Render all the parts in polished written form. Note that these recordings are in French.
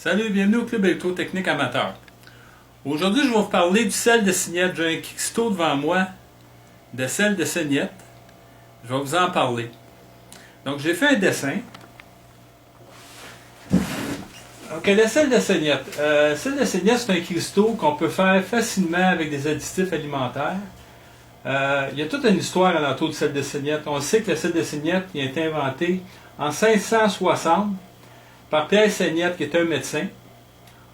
Salut, bienvenue au Club électrotechnique amateur. Aujourd'hui, je vais vous parler du sel de Signette. J'ai un Kisto devant moi de sel de Signette. Je vais vous en parler. Donc, j'ai fait un dessin. Donc, le sel de Signette. Le sel de Signette, c'est un cristaux qu'on peut faire facilement avec des additifs alimentaires. Il y a toute une histoire alentour du sel de Signette. On sait que le sel de Signette a été inventé en 1560 par Pierre Signette, qui était un médecin.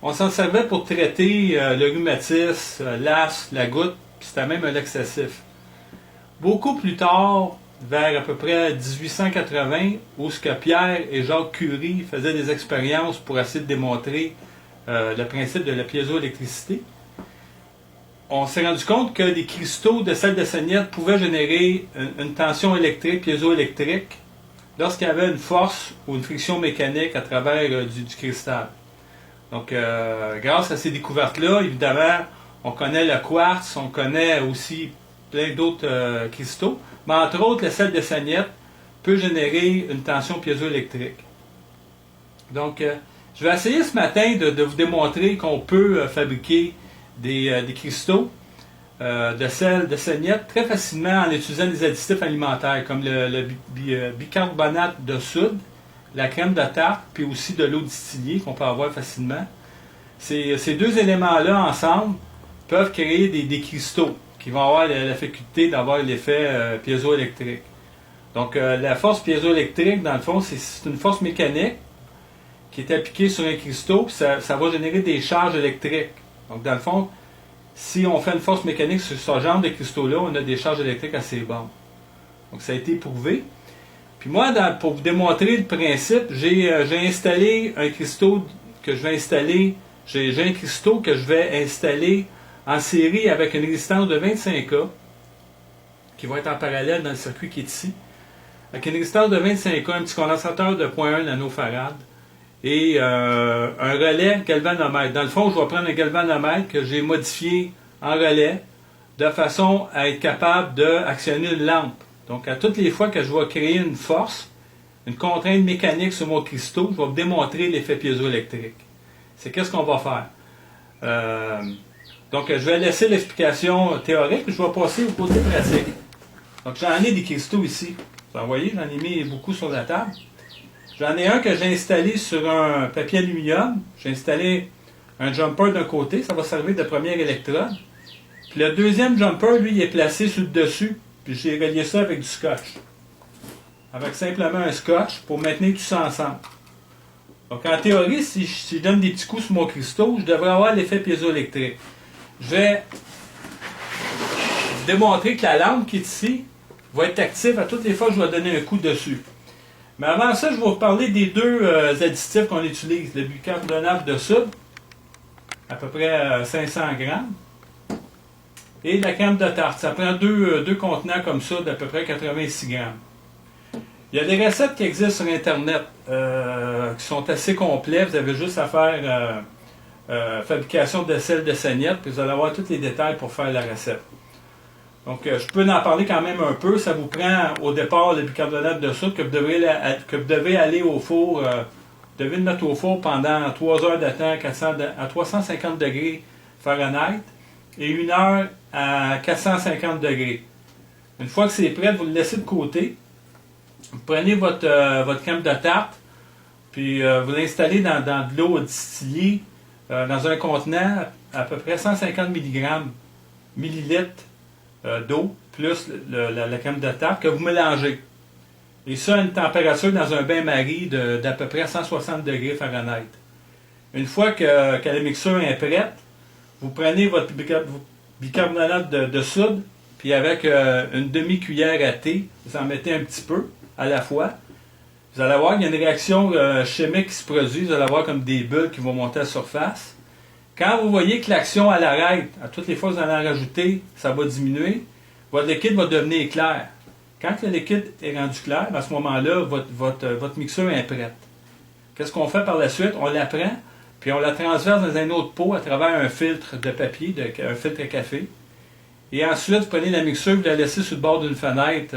On s'en servait pour traiter le rhumatisme, l'asthme, la goutte, puis c'était même un laxatif. Beaucoup plus tard, vers à peu près 1880, où ce que Pierre et Jacques Curie faisaient des expériences pour essayer de démontrer le principe de la piézoélectricité, on s'est rendu compte que les cristaux de sel de Signette pouvaient générer une tension électrique, piézoélectrique, lorsqu'il y avait une force ou une friction mécanique à travers du cristal. Donc, grâce à ces découvertes-là, évidemment, on connaît le quartz, on connaît aussi plein d'autres cristaux, mais entre autres, le sel de Signette peut générer une tension piézoélectrique. Donc, je vais essayer ce matin de vous démontrer qu'on peut fabriquer des cristaux de sel de Signette très facilement en utilisant des additifs alimentaires comme le bicarbonate de soude, la crème de tarte, puis aussi de l'eau distillée qu'on peut avoir facilement. Ces deux éléments-là ensemble peuvent créer des cristaux qui vont avoir la faculté d'avoir l'effet piézoélectrique. Donc la force piézoélectrique, dans le fond, c'est une force mécanique qui est appliquée sur un cristaux, puis ça va générer des charges électriques. Donc dans le fond, si on fait une force mécanique sur ce genre de cristaux-là, on a des charges électriques assez bonnes. Donc ça a été prouvé. Puis moi, pour vous démontrer le principe, j'ai installé un cristaux que je vais installer. J'ai un cristaux que je vais installer en série avec une résistance de 25K qui va être en parallèle dans le circuit qui est ici. Avec une résistance de 25K, un petit condensateur de 0,1 nanofarad et un relais galvanomètre. Dans le fond, je vais prendre un galvanomètre que j'ai modifié en relais de façon à être capable d'actionner une lampe. Donc, à toutes les fois que je vais créer une force, une contrainte mécanique sur mon cristaux, je vais vous démontrer l'effet piézoélectrique. C'est qu'est-ce qu'on va faire. Donc, je vais laisser l'explication théorique, puis je vais passer au côté pratique. Donc, j'en ai des cristaux ici. Vous voyez, j'en ai mis beaucoup sur la table. J'en ai un que j'ai installé sur un papier aluminium. J'ai installé un jumper d'un côté, ça va servir de première électrode. Puis le deuxième jumper, lui, il est placé sur le dessus. Puis j'ai relié ça avec du scotch. Avec simplement un scotch pour maintenir tout ça ensemble. Donc en théorie, si je donne des petits coups sur mon cristaux, je devrais avoir l'effet piézoélectrique. Je vais vous démontrer que la lampe qui est ici va être active à toutes les fois que je vais donner un coup dessus. Mais avant ça, je vais vous parler des deux additifs qu'on utilise. Le bicarbonate de soude, à peu près 500 grammes. Et la crème de tarte. Ça prend deux contenants comme ça d'à peu près 86 grammes. Il y a des recettes qui existent sur Internet qui sont assez complets. Vous avez juste à faire fabrication de sel de Signette, puis vous allez avoir tous les détails pour faire la recette. Donc, je peux en parler quand même un peu. Ça vous prend au départ le bicarbonate de soude que vous devez aller au four. Vous devez le mettre au four pendant 3 heures de temps à 350 degrés Fahrenheit et 1 heure à 450 degrés. Une fois que c'est prêt, vous le laissez de côté. Vous prenez votre crème de tarte, puis vous l'installez dans de l'eau distillée dans un contenant à peu près 150 millilitres d'eau, plus la crème de tarte que vous mélangez. Et ça à une température dans un bain-marie d'à peu près 160 degrés Fahrenheit. Une fois que la mixture est prête, vous prenez votre bicarbonate de soude, puis avec une demi-cuillère à thé, vous en mettez un petit peu à la fois. Vous allez voir qu'il y a une réaction chimique qui se produit, vous allez voir comme des bulles qui vont monter à la surface. Quand vous voyez que l'action elle arrête, à toutes les fois que vous allez en rajouter, ça va diminuer, votre liquide va devenir clair. Quand le liquide est rendu clair, à ce moment-là, votre mixture est prête. Qu'est-ce qu'on fait par la suite? On la prend, puis on la transverse dans un autre pot à travers un filtre de papier, un filtre à café. Et ensuite, vous prenez la mixture, vous la laissez sur le bord d'une fenêtre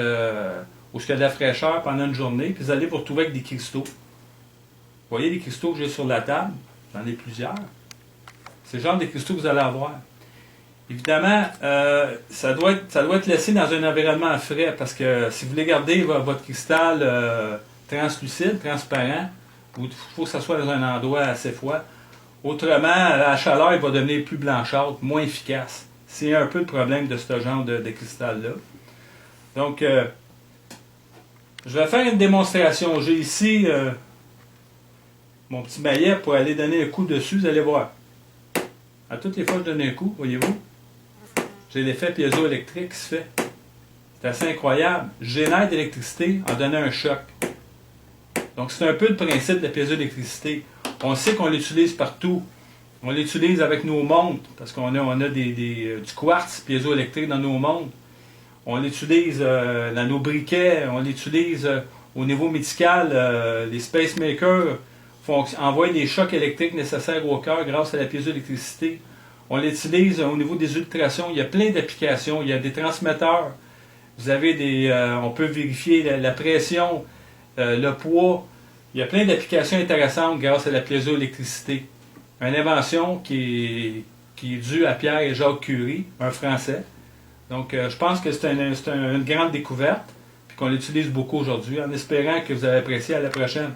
où il y a de la fraîcheur pendant une journée, puis vous allez vous retrouver avec des cristaux. Vous voyez les cristaux que j'ai sur la table? J'en ai plusieurs. C'est le genre de cristaux que vous allez avoir. Évidemment, ça doit être laissé dans un environnement frais parce que si vous voulez garder votre cristal translucide, transparent, il faut que ça soit dans un endroit assez froid. Autrement, à la chaleur, il va devenir plus blanchâtre, moins efficace. C'est un peu le problème de ce genre de cristal-là. Donc, je vais faire une démonstration. J'ai ici mon petit maillet pour aller donner un coup dessus. Vous allez voir. À toutes les fois que je donne un coup, voyez-vous, j'ai l'effet piézoélectrique qui se fait. C'est assez incroyable. Je génère d'électricité en donnant un choc. Donc, c'est un peu le principe de la piézoélectricité. On sait qu'on l'utilise partout. On l'utilise avec nos montres, parce qu'on a du quartz piézoélectrique dans nos montres. On l'utilise dans nos briquets. On l'utilise au niveau médical. Les pacemakers envoient des chocs électriques nécessaires au cœur grâce à la piézoélectricité. On l'utilise au niveau des ultrations. Il y a plein d'applications. Il y a des transmetteurs. Vous avez on peut vérifier la pression, le poids. Il y a plein d'applications intéressantes grâce à la piézoélectricité. Une invention qui est due à Pierre et Jacques Curie, un Français. Donc, je pense que c'est une grande découverte, puis qu'on l'utilise beaucoup aujourd'hui, en espérant que vous avez apprécié. À la prochaine.